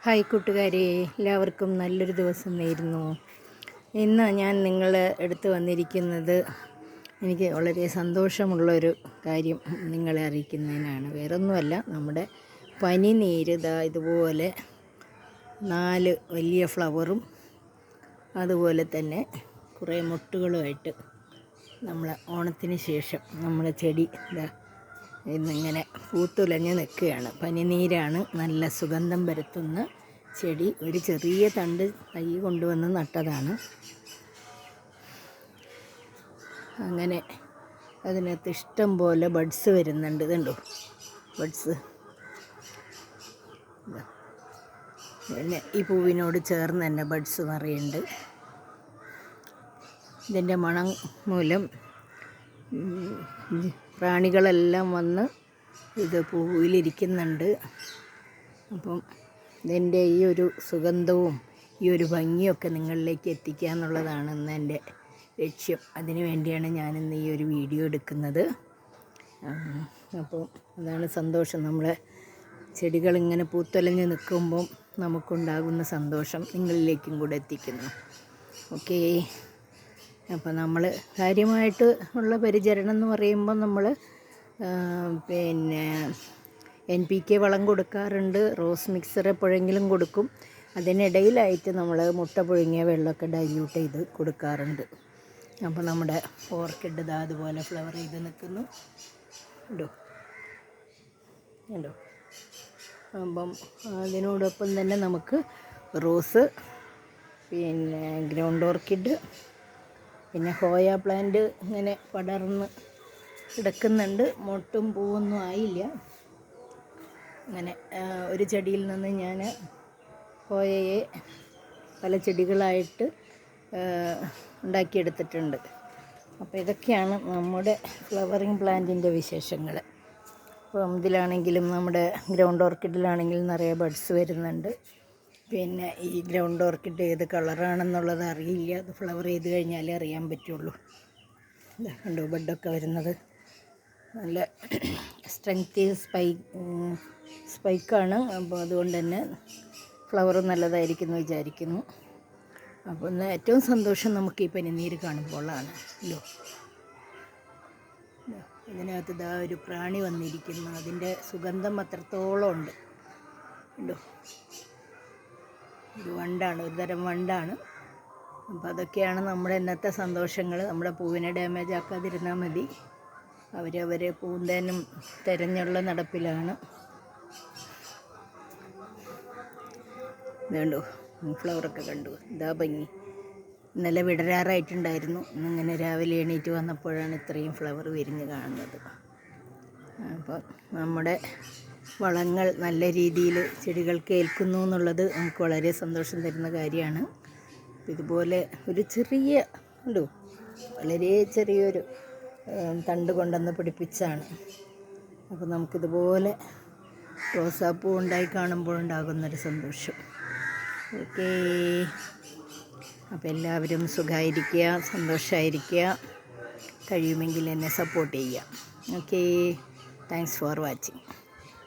Hi കൂട്ടുകാരെ, എല്ലാവർക്കും നല്ലൊരു ദിവസം നേരുന്നു. ഇന്ന് ഞാൻ നിങ്ങളെ അടുത്ത് വന്നിരിക്കുന്നത് എനിക്ക് വളരെ സന്തോഷമുള്ളൊരു കാര്യം നിങ്ങളെ അറിയിക്കുന്നതിനാണ്. വേറൊന്നുമല്ല, നമ്മുടെ പനിനീര് ഇതുപോലെ 4 വലിയ ഫ്ലവറും അതുപോലെ തന്നെ കുറേ മൊട്ടുകളുമായിട്ട് നമ്മൾ ഓണത്തിന് ശേഷം നമ്മുടെ ചെടി ഇന്നിങ്ങനെ പൂത്തുലഞ്ഞ് നിൽക്കുകയാണ്. പനിനീരാണ്, നല്ല സുഗന്ധം പരത്തുന്ന ചെടി. ഒരു ചെറിയ തൈ കൊണ്ടുവന്ന് നട്ടതാണ്. അങ്ങനെ അതിനകത്ത് ഇഷ്ടം പോലെ ബഡ്സ് വരുന്നുണ്ട്. ഇതുണ്ടോ ബഡ്സ്? പിന്നെ ഈ പൂവിനോട് ചേർന്ന് തന്നെ ബഡ്സ് നിറയുണ്ട്. ഇതിൻ്റെ മണം മൂലം പ്രാണികളെല്ലാം വന്ന് ഇത് പൂവിലിരിക്കുന്നുണ്ട്. അപ്പം ഇതിൻ്റെ ഈ ഒരു സുഗന്ധവും ഈ ഒരു ഭംഗിയൊക്കെ നിങ്ങളിലേക്ക് എത്തിക്കുക എന്നുള്ളതാണ് ഇന്ന് എൻ്റെ ലക്ഷ്യം. അതിനു വേണ്ടിയാണ് ഞാനിന്ന് ഈ ഒരു വീഡിയോ എടുക്കുന്നത്. അപ്പോൾ അതാണ് സന്തോഷം. നമ്മളെ ചെടികളിങ്ങനെ പൂത്തൊലഞ്ഞ് നിൽക്കുമ്പം നമുക്കുണ്ടാകുന്ന സന്തോഷം നിങ്ങളിലേക്കും കൂടെ എത്തിക്കുന്നു. ഓക്കേ. അപ്പോൾ നമ്മൾ കാര്യമായിട്ട് ഉള്ള പരിചരണം എന്ന് പറയുമ്പോൾ നമ്മൾ പിന്നെ NPK വളം കൊടുക്കാറുണ്ട്. റോസ് മിക്സർ എപ്പോഴെങ്കിലും കൊടുക്കും. അതിനിടയിലായിട്ട് നമ്മൾ മുട്ട പുഴുങ്ങിയ വെള്ളമൊക്കെ ഡൈല്യൂട്ട് ചെയ്ത് കൊടുക്കാറുണ്ട്. അപ്പോൾ നമ്മുടെ ഓർക്കിഡ് അതുപോലെ ഫ്ലവർ ചെയ്ത് നിൽക്കുന്നു. ഉണ്ടോ? അപ്പം അതിനോടൊപ്പം തന്നെ നമുക്ക് റോസ്, പിന്നെ ഗ്രൗണ്ട് ഓർക്കിഡ്, പിന്നെ ഹോയ പ്ലാന്റ് ഇങ്ങനെ പടർന്ന് കിടക്കുന്നുണ്ട്. മൊട്ടും പൂവൊന്നും ആയില്ല. അങ്ങനെ ഒരു ചെടിയിൽ നിന്ന് ഞാൻ ഹോയയെ പല ചെടികളായിട്ട് ഉണ്ടാക്കിയെടുത്തിട്ടുണ്ട്. അപ്പോൾ ഇതൊക്കെയാണ് നമ്മുടെ ഫ്ലവറിങ് പ്ലാന്റിൻ്റെ വിശേഷങ്ങൾ. അപ്പം ഇതിലാണെങ്കിലും നമ്മുടെ ഗ്രൗണ്ട് ഓർക്കിഡിലാണെങ്കിലും നിറയെ ബഡ്സ് വരുന്നുണ്ട്. പിന്നെ ഈ ഗ്രൗണ്ട് ഓർക്കിഡ് ഏത് കളറാണെന്നുള്ളത് അറിയില്ല. അത് ഫ്ലവർ ചെയ്ത് കഴിഞ്ഞാലേ അറിയാൻ പറ്റുള്ളൂ. കണ്ടോ ബഡൊക്കെ വരുന്നത്? നല്ല സ്ട്രെങ്ത് സ്പൈക്കാണ്. അപ്പോൾ അതുകൊണ്ട് തന്നെ ഫ്ലവർ നല്ലതായിരിക്കും എന്ന് വിചാരിക്കുന്നു. അപ്പോൾ ഇന്ന് ഏറ്റവും സന്തോഷം നമുക്ക് ഈ പനിനീര് കാണുമ്പോഴാണ്. ഇതിനകത്ത് ഒരു പ്രാണി വന്നിരിക്കുന്നു. അതിൻ്റെ സുഗന്ധം അത്രത്തോളം ഉണ്ട്. ഒരു വണ്ടാണ്, ഒരു തരം വണ്ടാണ്. അപ്പോൾ അതൊക്കെയാണ് നമ്മുടെ ഇന്നത്തെ സന്തോഷങ്ങൾ. നമ്മുടെ പൂവിനെ ഡാമേജ് ആക്കാതിരുന്നാൽ മതി. അവരവരെ പൂന്തേനും തിരഞ്ഞുള്ള നടപ്പിലാണ്. ഇതുണ്ടോ ഫ്ലവറൊക്കെ കണ്ടു? ഇതാ ഭംഗി. ഇന്നലെ വിടരാറായിട്ടുണ്ടായിരുന്നു. ഇന്നിങ്ങനെ രാവിലെ എണീറ്റ് വന്നപ്പോഴാണ് ഇത്രയും ഫ്ലവർ വിരിഞ്ഞ് കാണുന്നത്. അപ്പോൾ നമ്മുടെ വളങ്ങൾ നല്ല രീതിയിൽ ചെടികൾക്ക് ഏൽക്കുന്നു എന്നുള്ളത് നമുക്ക് വളരെ സന്തോഷം തരുന്ന കാര്യമാണ്. ഇതുപോലെ ഒരു വളരെ ചെറിയൊരു തണ്ട് കൊണ്ടുവന്ന് പിടിപ്പിച്ചാണ്. അപ്പോൾ നമുക്കിതുപോലെ റോസാപ്പൂ ഉണ്ടായി കാണുമ്പോഴുണ്ടാകുന്നൊരു സന്തോഷം. ഓക്കേ. അപ്പോൾ എല്ലാവരും സുഖമായിരിക്കുക, സന്തോഷമായിരിക്കുക. കഴിയുമെങ്കിൽ എന്നെ സപ്പോർട്ട് ചെയ്യുക. ഓക്കേ. Thanks for watching.